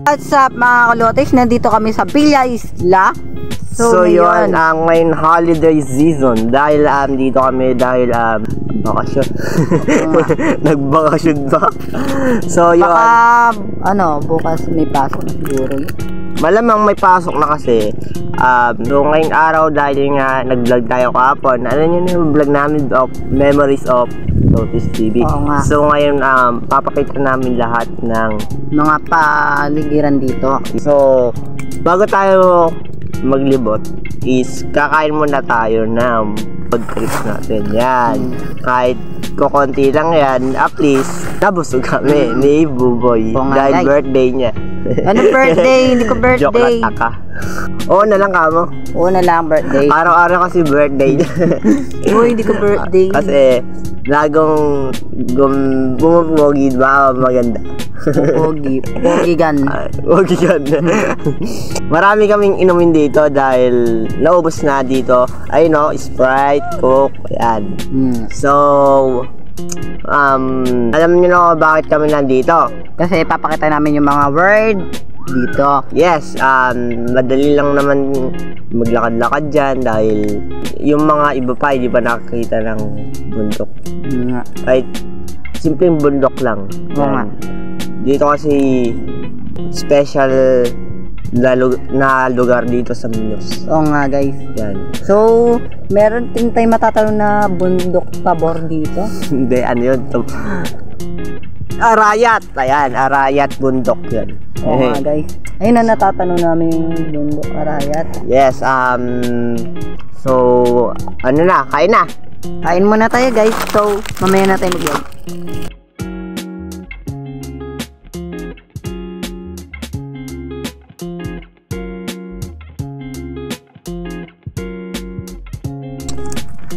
What's up mga kalotes? Nandito kami sa Villa Isla. So yun, ngayon holiday season. Dahil dito kami dahil bakasyon. Nagbakasyon ba? So yun. Baka bukas may pasok siguro. Malamang may pasok na kasi. So ngayong araw dahil nga nag-vlog tayo kahapon. Ano yun yung vlog namin of Memories of Lotus TV. So ngayon papakita namin lahat ng mga paligiran dito. So bago tayo maglibot is kakain muna tayo ng food trips natin. Yan. Kahit kukunti lang yan, at least nabusog kami ni Buboy dahil birthday niya. Ano birthday? Hindi ko birthday. Joke lang taka. Oo na lang kamo. Oo na lang birthday. Araw-araw kasi birthday niya. Uy, hindi ko birthday. Kasi lagong bumupogi, ba maganda. Pogigan. Pogigan. Marami kaming inumin dito dahil naubos na dito. Ay no, Sprite, Coke, yan. So, alam niyo na bakit kami nandito? Kasi papakita namin yung mga word dito. Yes, madali lang naman maglakad-lakad dyan dahil yung mga iba pa hindi pa nakakita ng bundok. Kahit simpleng bundok lang. Dito kasi special na lugar dito sa Muñoz. Oo nga guys. Yan. So, meron din tayong matatanong na bundok pabor dito? Hindi, ano yun? Arayat! Ayan, Arayat bundok yan. Oo nga guys. Ayun na natatanong namin yung bundok Arayat. Yes, so, ano na, kain na. Kain muna tayo guys. So, mamaya na tayo mag-vlog.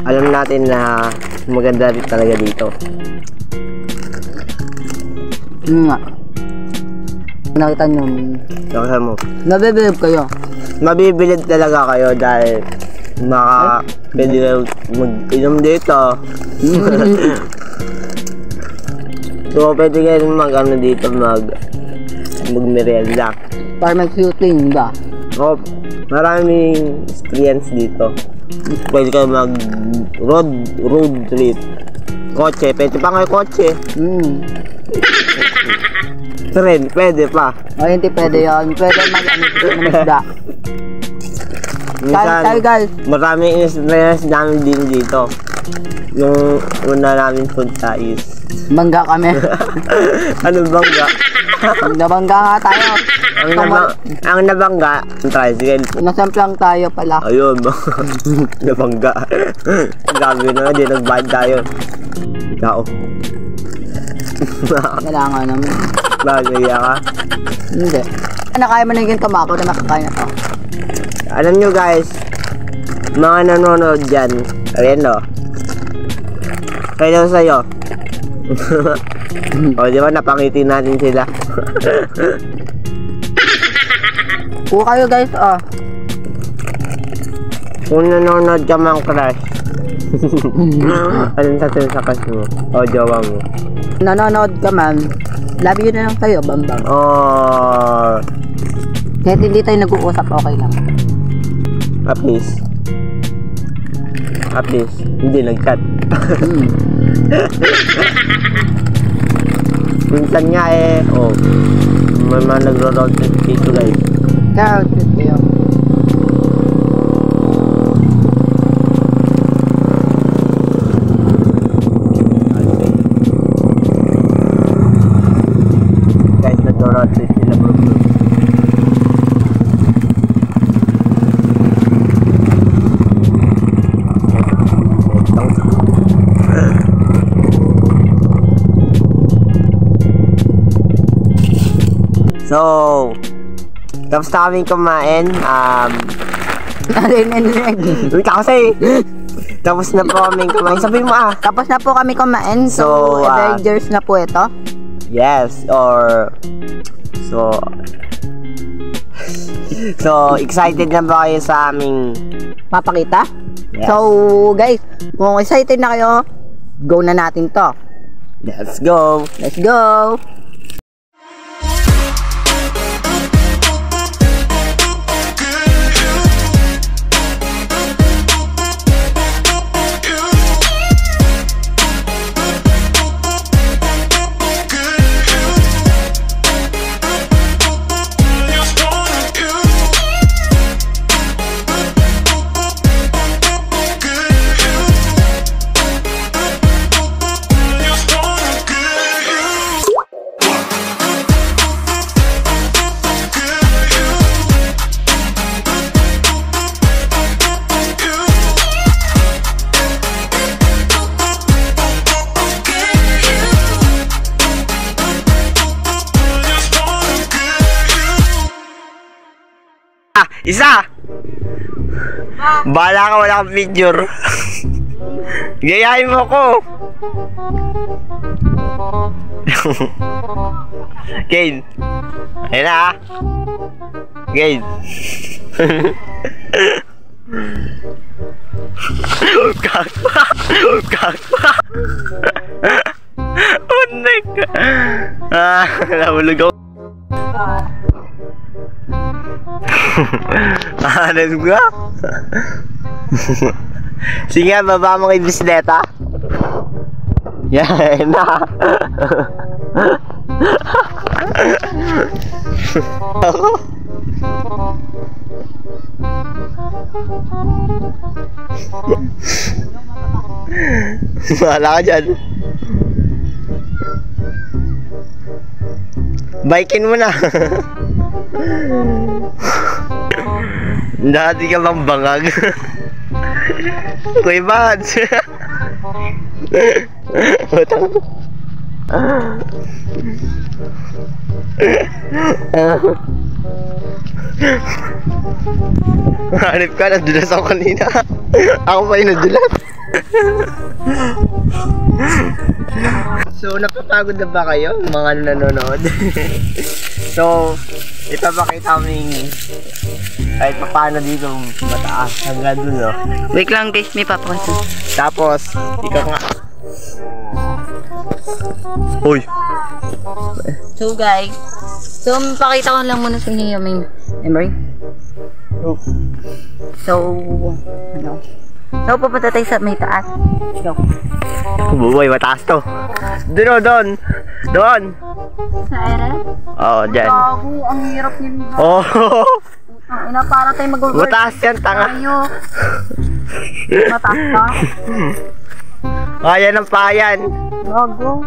Alam natin na maganda rin talaga dito. Nga. Nakita nyo. Nakita mo. Nabibilib kayo. Mabibilib talaga kayo dahil pwede kayo mag-inom dito. So pwede kayo mag-ano dito, mag-merienda. Para mag-shooting ba? Oh, maraming experience dito. Pwede kayo road trip. Kotse, pwede pa ngayon kotse. Tren, pwede pa. O, hindi pwede yun. Pwede mag-isda. Tayo guys. Maraming experience namin din dito. Yung una namin punta is bangga kami. Ano bangga? Nabangga nga tayo. Ang nabangga, tricycle. Nasamplang tayo pala. Ayun, nabangga. Gabi na, di nagbayad tayo. Ikaw. Kailangan naman. Bagaya ka? Hindi. Kaya mo na yung tumako na nakakain na to. Alam nyo guys, mga nanonood dyan, ayan o. Kailan sa'yo? O di ba napangiti natin sila. Oo kayo guys, Kung nanonood ka mang crush, anong sasabihin sa crush mo? O jowa mo? Nanonood ka man, love you na lang kayo, bambang. Kahit hindi tayo nag-uusap, okay lang. At least, hindi nag-cut. Minsan nga may mga nagro-road trip dito guys. Road trip kayo. Guys, nagro-road trip sila bro. So, tapos na kami kumain. Kasi, tapos na po kami kumain. Sabi mo Tapos na po kami kumain. So Avengers na po ito. Yes, So, excited na ba kayo sa aming papakita? Yes. So, guys, kung excited na kayo, go na natin to. Let's go! Let's go! Isa! Bahala ka, wala kang picture. Gayahin mo ko. Kane. Ayun na ha. Kane. Kakpa. Kakpa. Unik. Nahulog ako. Let's go. Sige nga, baba mo kay bisikleta. Yan na. Mahala ka dyan. Bikin mo na. Dati ka bang bangag? Kuy Bads. Utang. Hanip ka, nadulas ako kanina. Ako pa yung nadulas. So, napapagod na ba kayo, mga nanonood? So, ipapakita kaming kahit paano dito mataas hanggang dun, no? Wait lang guys, may papakita. Tapos, ikaw nga. Uy! So guys, pakita ko lang muna sa inyo yung main memory. So, ano? So, pupunta tayo sa may taas. Go. Buboy, mataas to. Doon! Doon! Sa ere? Oo, dyan. Bago, ang hirap yun. Oh! Ina, para tayo mag-over. Mataas yan, tanga. Tayo. Mataas ka? Kaya ng payan. Bago.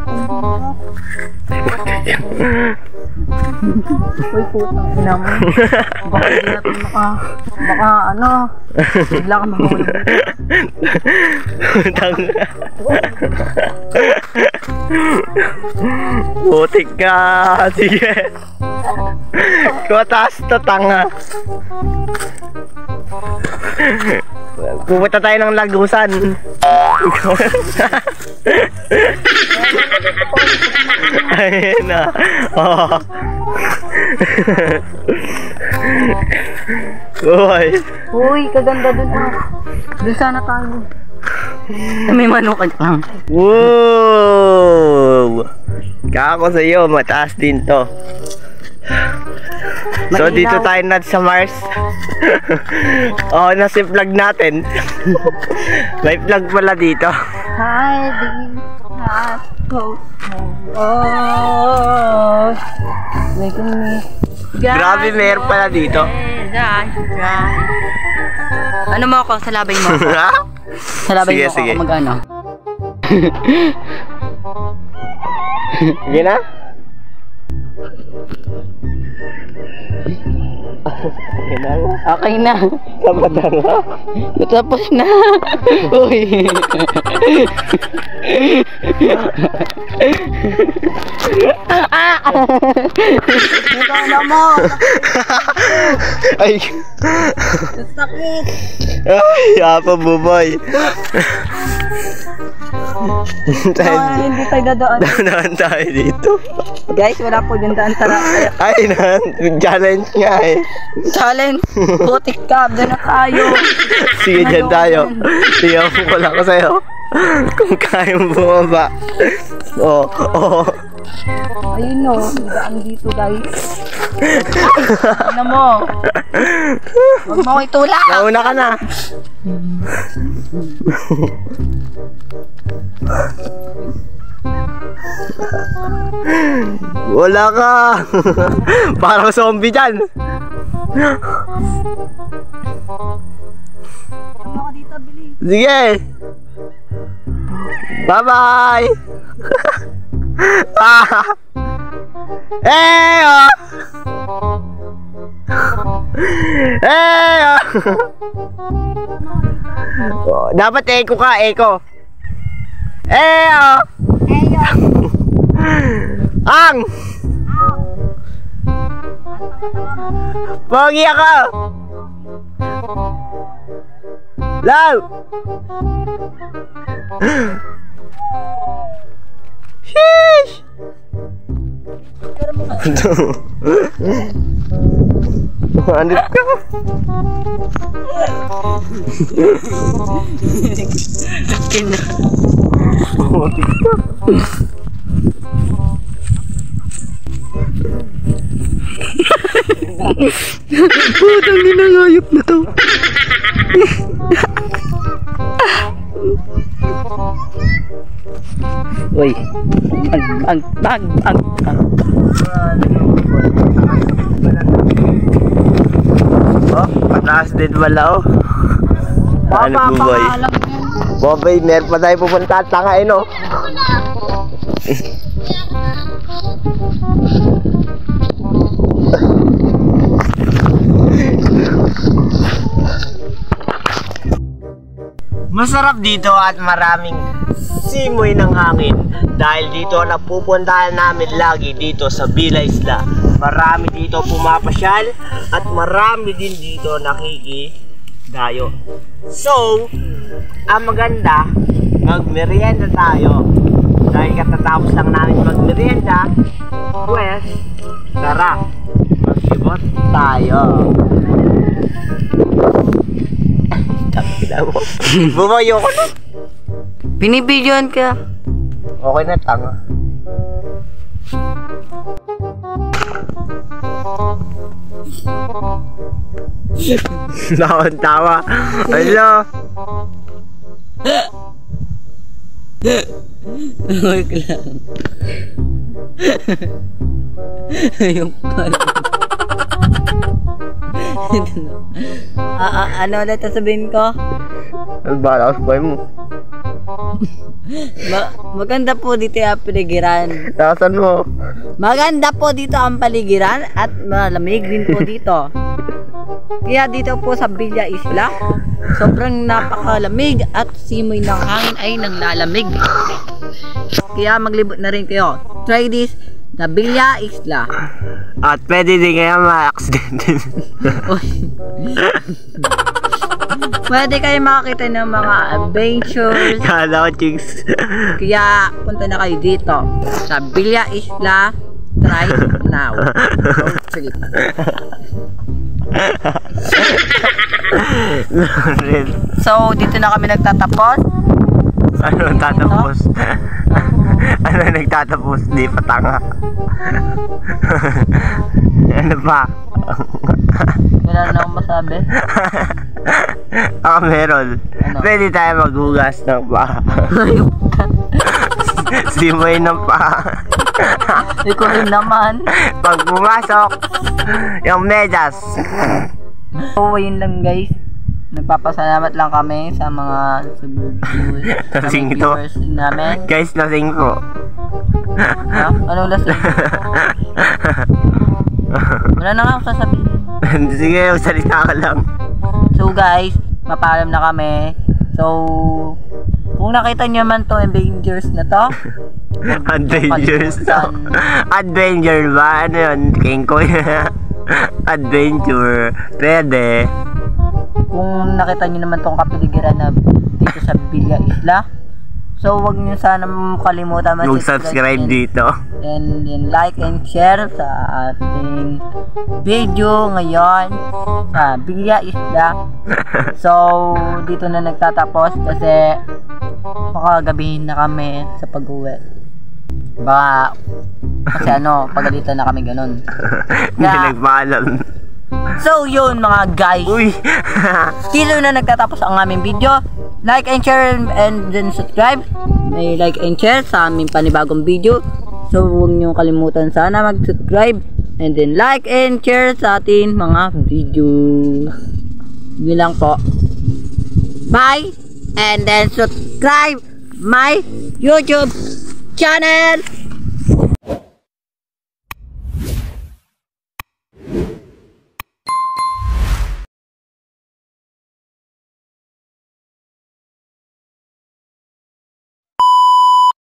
Uy, putang ina mo. Baka hindi natin baka ano, bigla ka mahulog. Tanga. Putik ka. Sige. Mataas to, tanga. Pupunta tayo ng Lagusan. Ayun na. Oh. Uy, kaganda dun ah. Dun sana tayo. May manok lang. Wow! Kako sa'yo, mataas din to. So dito tayo na sa Mars. Oh, nasi vlog natin. May vlog pala dito. Hi, big hat coat. Oh, making me. Grabe, meron pala dito. Ano mo ako? Salabay mo ako. Salabay Sige, mo sige. ako mag-ano. Sige na? Okay na. Tapos na nga. Tapos na. Uy. Ikaw mo. Ay. Sakit. Ay, apa buboy. Hindi tayo dadaan. Dadaan tayo dito. Guys, wala po dyan daan. Tara. Ay, challenge nga eh. Challenge. Putik ka. Doon na tayo. Sige, dyan tayo. Tingnan ko lang ko sa'yo. Kung kaya mo bumaba. Oo, oo. Ayun no. Daan dito guys. Ano mo? Huwag mo ko itulak. Nauna ka na. Wala ka. Parang zombie dyan. Sige. Bye-bye. Eh, oh. Eh, oh. Oh, dapat echo ka, echo. Eh, oh. Ang. Pogi ako. Love! Sheesh! Manit ka. Putang ginangayop na to. Uy. Bag. Oh, pataas din wala oh. Ano Buboy? Buboy, meron pa tayo pupunta at tangain oh. Masarap dito at maraming simoy ng hangin dahil dito napupuntahan namin lagi dito sa Villa Isla. Marami dito pumapasyal at marami din dito nakikidayo. So, ang maganda, magmerienda tayo. Dahil katatapos lang namin magmerienda, pues, tara, mag-ibot tayo. Bumayo ko na. Binibidyoan ka. Okay na, tanga. Tawa. Hello. Wait lang. Yung pala. Ano ulit sabihin ko? Ano ba ako sa mo? Maganda po dito ang paligiran. Tasan mo? Maganda po dito ang paligiran at malamig din po dito. Kaya dito po sa Villa Isla, sobrang napakalamig at simoy ng hangin ay nanglalamig. Kaya maglibot na rin kayo. Try this, the Villa Isla. At pwede din kaya ma-accident. Pwede kayo makakita ng mga adventures. Kala ko, chicks. Kaya punta na kayo dito sa Villa Isla. Try now. Sige. So, dito na kami nagtatapos. Ano tatapos? Ano nagtatapos? Di pa tanga. Ano pa? Wala na akong masabi. Ako meron. Ano? Pwede tayo maghugas ng paa. Ayun ka. Simoy ng paa. Ikaw rin naman. Pag pumasok, yung medyas. So, yun lang guys. Nagpapasalamat lang kami sa mga Lasing ito. viewers namin. Guys, lasing po. Ha? Anong lasing? Wala na nga akong sasabihin. Sige, salita ka lang. So guys, mapaalam na kami. So, kung nakita nyo man tong Avengers na to, Adventures. Adventure ba? Ano yun? King Koy. Adventure. Pwede. kung nakita nyo naman tong kapiligiran na dito sa Villa Isla, so wag nyo sana kalimutan mag-subscribe dito and then like and share sa ating video ngayon sa Villa Isla. So dito na nagtatapos kasi makagabihin na kami sa pag-uwi. Baka kasi pagalitan na kami ganun. Hindi nagpaalam. So yun mga guys. Uy. Dito na nagtatapos ang aming video. Like and share and then subscribe. May like and share sa aming panibagong video. So huwag nyo kalimutan sana mag-subscribe and then like and share sa ating mga video. Yun lang po. Bye and then subscribe my YouTube channel.